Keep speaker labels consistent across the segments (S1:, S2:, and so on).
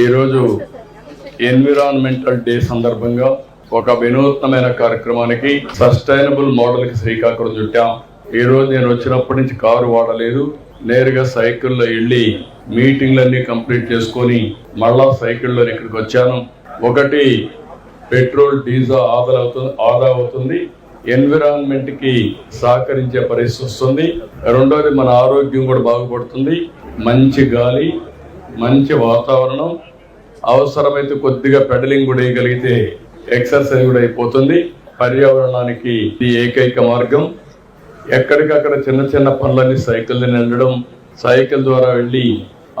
S1: ఈరోజు environmental day సందర్భంగా ఒక వినూత్నమైన కార్యక్రమానికి సస్టైనబుల్ మోడల్ కి శ్రీకాకుళం చుట్టాం. ఈ రోజు నేను వచ్చినప్పటి నుంచి కారు వాడలేదు, నేరుగా సైకిల్లో వెళ్ళి మీటింగ్లన్నీ కంప్లీట్ చేసుకొని మళ్ళా సైకిల్లో ఇక్కడికి వచ్చాను. ఒకటి, పెట్రోల్ డీజిల్ ఆదా అవుతుంది, ఎన్విరాన్మెంట్ కి సహకరించే పరిస్థితి వస్తుంది. రెండోది, మన ఆరోగ్యం కూడా బాగుపడుతుంది, మంచి గాలి, మంచి వాతావరణం, అవసరమైతే కొద్దిగా పెడలింగ్ కూడా వేయగలిగితే ఎక్సర్సైజ్ కూడా అయిపోతుంది. పర్యావరణానికి ఇది ఏకైక మార్గం. ఎక్కడికక్కడ చిన్న చిన్న పనులన్నీ సైకిల్ వెళ్ళడం, సైకిల్ ద్వారా వెళ్ళి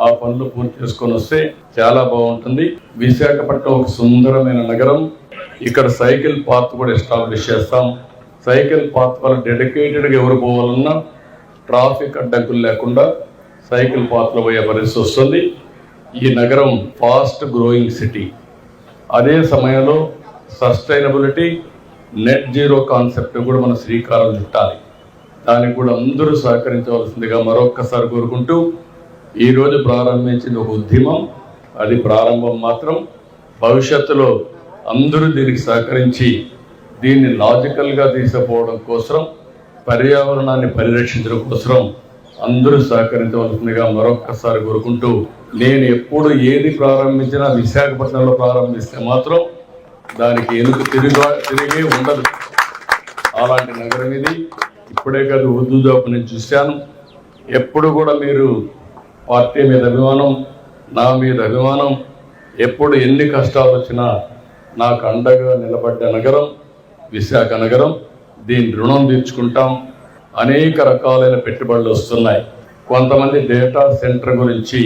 S1: ఆ పనులు పూర్తి చేసుకొని వస్తే చాలా బాగుంటుంది. విశాఖపట్నం ఒక సుందరమైన నగరం. ఇక్కడ సైకిల్ పాత్ కూడా ఎస్టాబ్లిష్ చేస్తాం. సైకిల్ పాత్ వల్ల డెడికేటెడ్గా ఎవరు పోవాలన్నా ట్రాఫిక్ అడ్డంకులు లేకుండా సైకిల్ పాత్లో పోయే పరిస్థితి వస్తుంది. ఈ నగరం ఫాస్ట్ గ్రోయింగ్ సిటీ. అదే సమయంలో సస్టైనబిలిటీ, నెట్ జీరో కాన్సెప్ట్ కూడా మన శ్రీకారం చుట్టాలి. దానికి కూడా అందరూ సహకరించవలసిందిగా మరొక్కసారి కోరుకుంటూ, ఈరోజు ప్రారంభించిన ఒక ఉద్యమం, అది ప్రారంభం మాత్రం. భవిష్యత్తులో అందరూ దీనికి సహకరించి దీన్ని లాజికల్గా తీసుకుపోవడం కోసం, పర్యావరణాన్ని పరిరక్షించడం కోసం అందరూ సహకరించవలసిందిగా మరొక్కసారి కోరుకుంటూ, నేను ఎప్పుడు ఏది ప్రారంభించినా విశాఖపట్నంలో ప్రారంభిస్తే మాత్రం దానికి ఎందుకు తిరిగే ఉండదు. అలాంటి నగరం ఇది. ఇప్పుడే కాదు, ఉద్దుజాపు నేను చూశాను. ఎప్పుడు కూడా మీరు పార్టీ మీద అభిమానం, నా మీద అభిమానం, ఎప్పుడు ఎన్ని కష్టాలు వచ్చినా నాకు అండగా నిలబడ్డ నగరం విశాఖ నగరం. దీని రుణం తీర్చుకుంటాం. అనేక రకాలైన పెట్టుబడులు వస్తున్నాయి. కొంతమంది డేటా సెంటర్ గురించి,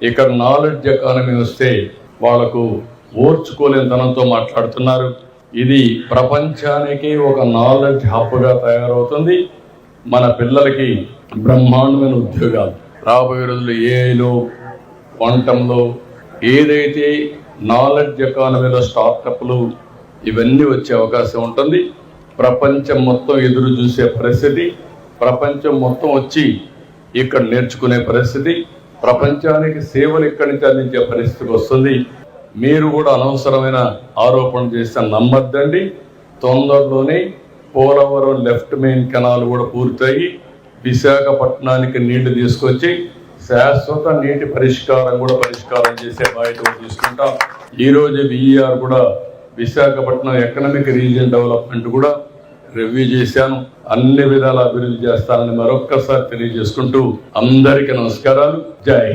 S1: ఇక్కడ నాలెడ్జ్ ఎకానమీ వస్తే వాళ్లకు ఓర్చుకోలేనితనంతో మాట్లాడుతున్నారు. ఇది ప్రపంచానికి ఒక నాలెడ్జ్ హబ్గా తయారవుతుంది. మన పిల్లలకి బ్రహ్మాండమైన ఉద్యోగాలు రాబోయే రోజులు ఏఐలో, క్వాంటంలో, ఏదైతే నాలెడ్జ్ ఎకానమీలో స్టార్టప్లు ఇవన్నీ వచ్చే అవకాశం ఉంటుంది. ప్రపంచం మొత్తం ఎదురు చూసే పరిస్థితి, ప్రపంచం మొత్తం వచ్చి ఇక్కడ నేర్చుకునే పరిస్థితి, ప్రపంచానికి సేవలు ఇక్కడి నుంచి అందించే పరిస్థితికి వస్తుంది. మీరు కూడా అనవసరమైన ఆరోపణ చేస్తే నమ్మద్దండి. తొందరలోనే పోలవరం లెఫ్ట్ మెయిన్ కెనాల్ కూడా పూర్తయి విశాఖపట్నానికి నీళ్లు తీసుకొచ్చి శాశ్వత నీటి పరిష్కారం చేసే బాధ్యత తీసుకుంటాం. ఈరోజు విఈఆర్ కూడా విశాఖపట్నం ఎకనామిక్ రీజియన్ డెవలప్మెంట్ కూడా రివ్యూ చేశాను. అన్ని విధాల అభివృద్ధి చేస్తానని మరొక్కసారి తెలియజేసుకుంటూ అందరికీ నమస్కారాలు. జై హింద్.